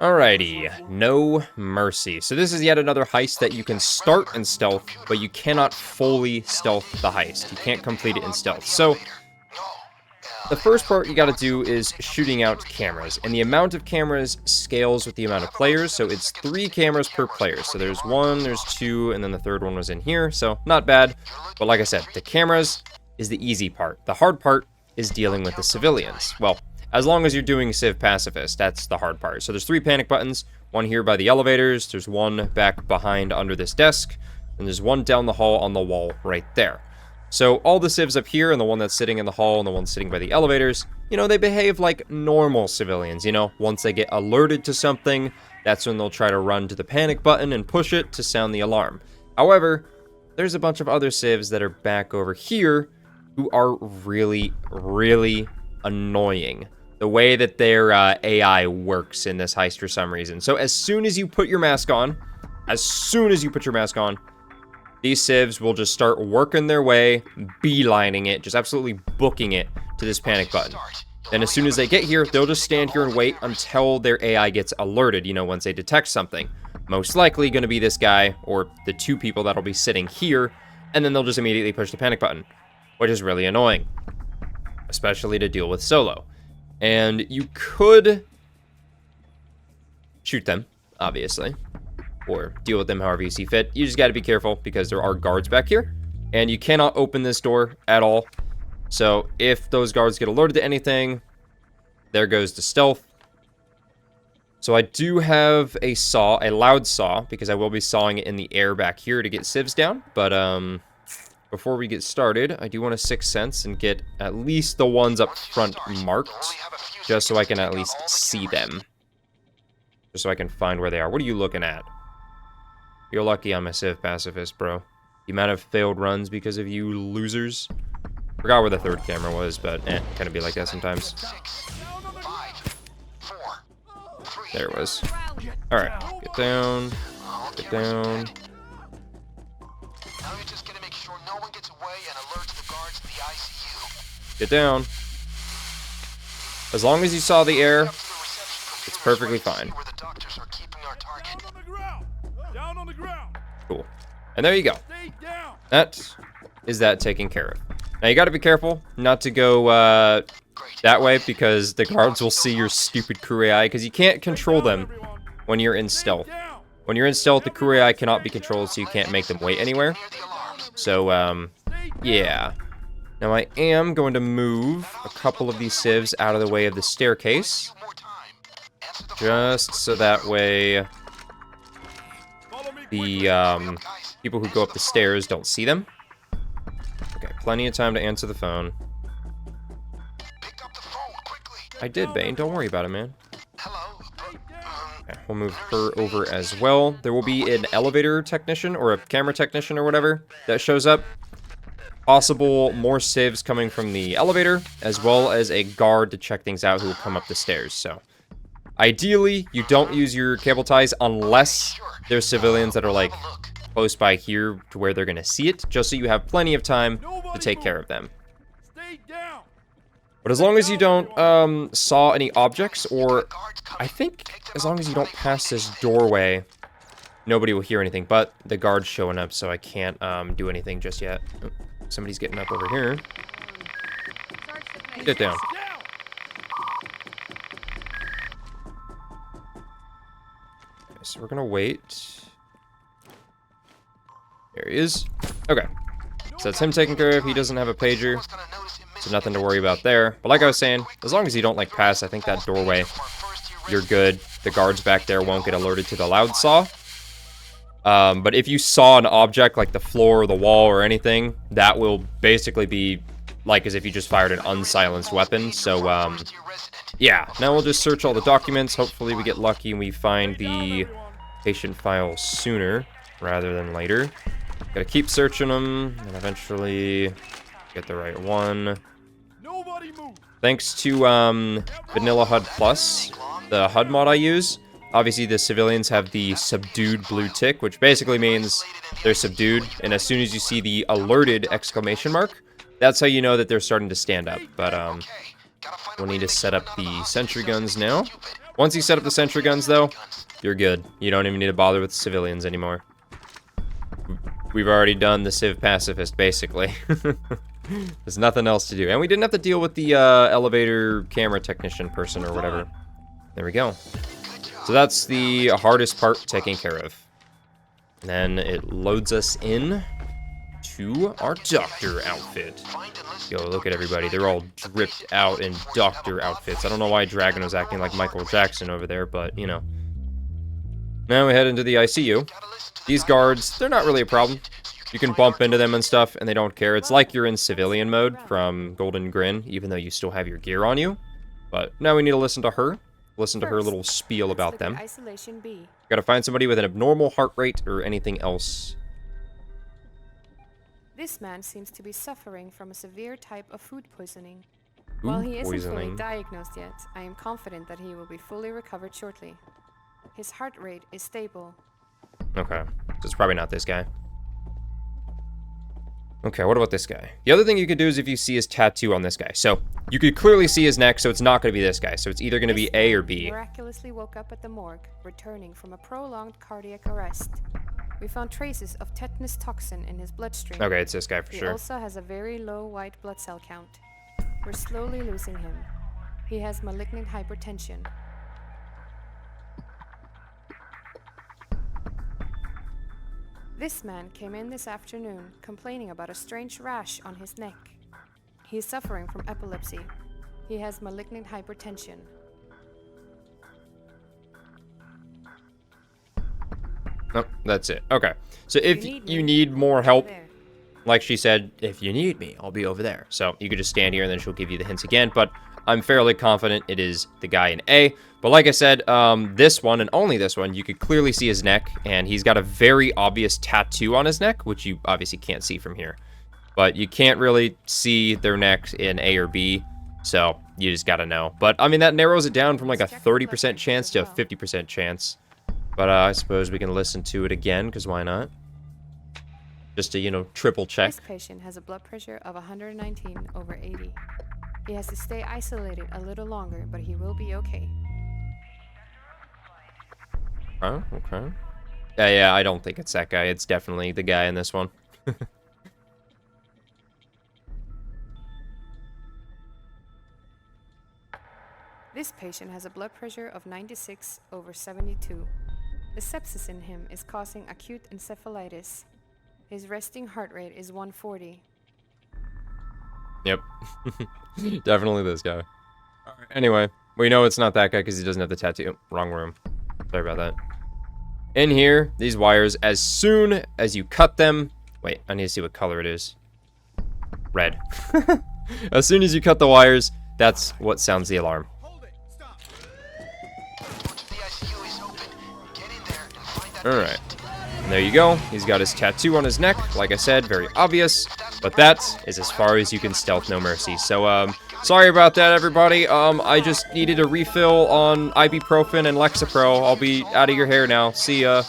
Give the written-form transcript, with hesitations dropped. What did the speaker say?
Alrighty, no mercy. So this is yet another heist that you can start in stealth, but you cannot fully stealth the heist. You can't complete it in stealth. So the first part you gotta do is shooting out cameras, and the amount of cameras scales with the amount of players, so it's 3 cameras per player. So there's 1, there's 2, and then the third one was in here, so not bad. But like I said, the cameras is the easy part. The hard part is dealing with the civilians. Well, as long as you're doing Civ Pacifist, that's the hard part. So there's 3 panic buttons, 1 here by the elevators, there's 1 back behind under this desk, and there's 1 down the hall on the wall right there. So all the civs up here, and the one that's sitting in the hall, and the one sitting by the elevators, you know, they behave like normal civilians, you know? Once they get alerted to something, that's when they'll try to run to the panic button and push it to sound the alarm. However, there's a bunch of other civs that are back over here who are really, really annoying. The way that their AI works in this heist for some reason. So as soon as you put your mask on, these civs will just start working their way, beelining it, just absolutely booking it to this panic button. Then as soon as they get here, they'll just stand here and wait until their AI gets alerted, you know, once they detect something. Most likely going to be this guy, or the 2 people that'll be sitting here, and then they'll just immediately push the panic button, which is really annoying, especially to deal with solo. And you could shoot them, obviously, or deal with them however you see fit. You just got to be careful because there are guards back here, and you cannot open this door at all. So if those guards get alerted to anything, there goes the stealth. So I do have a saw, a loud saw, because I will be sawing it in the air back here to get civs down. But before we get started, I do want to 6th sense and get at least the ones up front marked, just so I can at least see them. Just so I can find where they are. What are you looking at? You're lucky I'm a Civ Pacifist, bro. The amount of failed runs because of you losers. Forgot where the 3rd camera was, but kind of be like that sometimes. There it was. Alright, get down. Get down. Get down. As long as you saw the air, it's perfectly fine. Cool. And there you go. That is that taken care of. Now you gotta be careful not to go that way, because the guards will see your stupid crew AI, because you can't control them when you're in stealth. When you're in stealth, the crew AI cannot be controlled, so you can't make them wait anywhere. So, yeah. Now I am going to move a couple of these civs out of the way of the staircase, just so that way the people who go up the stairs don't see them. Okay, plenty of time to answer the phone. I did, Bane. Don't worry about it, man. Okay, we'll move her over as well. There will be an elevator technician, or a camera technician, or whatever, that shows up. Possible more civs coming from the elevator, as well as a guard to check things out who will come up the stairs. So, ideally, you don't use your cable ties unless there's civilians that are, like, close by here to where they're going to see it, just so you have plenty of time to take care of them. But as long as you don't saw any objects, or I think as long as you don't pass this doorway, nobody will hear anything. But the guard's showing up, so I can't do anything just yet. Oh, somebody's getting up over here. Get down. Okay, so we're gonna wait. There he is. Okay. So that's him taken care of. He doesn't have a pager, so nothing to worry about there. But like I was saying, as long as you don't, like, pass, I think, that doorway, you're good. The guards back there won't get alerted to the loud saw. But if you saw an object, like the floor or the wall or anything, that will basically be like as if you just fired an unsilenced weapon. So, yeah. Now we'll just search all the documents. Hopefully we get lucky and we find the patient file sooner rather than later. Gotta keep searching them, and eventually get the right one. Thanks to Vanilla HUD Plus, the HUD mod I use, obviously the civilians have the subdued blue tick, which basically means they're subdued, and as soon as you see the alerted exclamation mark, that's how you know that they're starting to stand up. But We'll need to set up the sentry guns now. Once you set up the sentry guns, though, you're good. You don't even need to bother with civilians anymore. We've already done the civ pacifist, basically. There's nothing else to do. And we didn't have to deal with the elevator camera technician person or whatever. There we go. So that's the hardest part taken care of. And then it loads us in to our doctor outfit. Yo, look at everybody. They're all dripped out in doctor outfits. I don't know why Dragon was acting like Michael Jackson over there, but, you know. Now we head into the ICU. These guards, they're not really a problem. You can bump into them and stuff, and they don't care. It's like you're in civilian mode from Golden Grin, even though you still have your gear on you. But now we need to listen to her. Listen to her little spiel about them. Gotta find somebody with an abnormal heart rate or anything else. This man seems to be suffering from a severe type of food poisoning. While he isn't fully diagnosed yet, I am confident that he will be fully recovered shortly. His heart rate is stable. Okay, so it's probably not this guy. Okay, what about this guy? The other thing you could do is if you see his tattoo on this guy. So, you could clearly see his neck, so it's not going to be this guy. So it's either going to be A or B. Miraculously woke up at the morgue, returning from a prolonged cardiac arrest. We found traces of tetanus toxin in his bloodstream. Okay, it's this guy for sure. He also has a very low white blood cell count. We're slowly losing him. He has malignant hypertension. This man came in this afternoon complaining about a strange rash on his neck. He is suffering from epilepsy. He has malignant hypertension. Nope, that's it. Okay, so if you need more help, like she said, if you need me, I'll be over there. So you could just stand here and then she'll give you the hints again, but I'm fairly confident it is the guy in A. But like I said, this one and only this one, you could clearly see his neck, and he's got a very obvious tattoo on his neck, which you obviously can't see from here. But you can't really see their neck in A or B, so you just gotta know. But, I mean, that narrows it down from like a 30% chance to a 50% chance. But I suppose we can listen to it again, because why not? Just to, you know, triple check. This patient has a blood pressure of 119/80. He has to stay isolated a little longer, but he will be okay. Oh, okay. Yeah, I don't think it's that guy. It's definitely the guy in this one. This patient has a blood pressure of 96/72. The sepsis in him is causing acute encephalitis. His resting heart rate is 140. Yep. Definitely this guy. Alright, anyway, we know it's not that guy because he doesn't have the tattoo. Wrong room. Sorry about that. In here, these wires, as soon as you cut them... Wait, I need to see what color it is. Red. As soon as you cut the wires, that's what sounds the alarm. Alright. And there you go. He's got his tattoo on his neck. Like I said, very obvious. But that is as far as you can stealth No Mercy. So, sorry about that, everybody. I just needed a refill on ibuprofen and Lexapro. I'll be out of your hair now. See ya.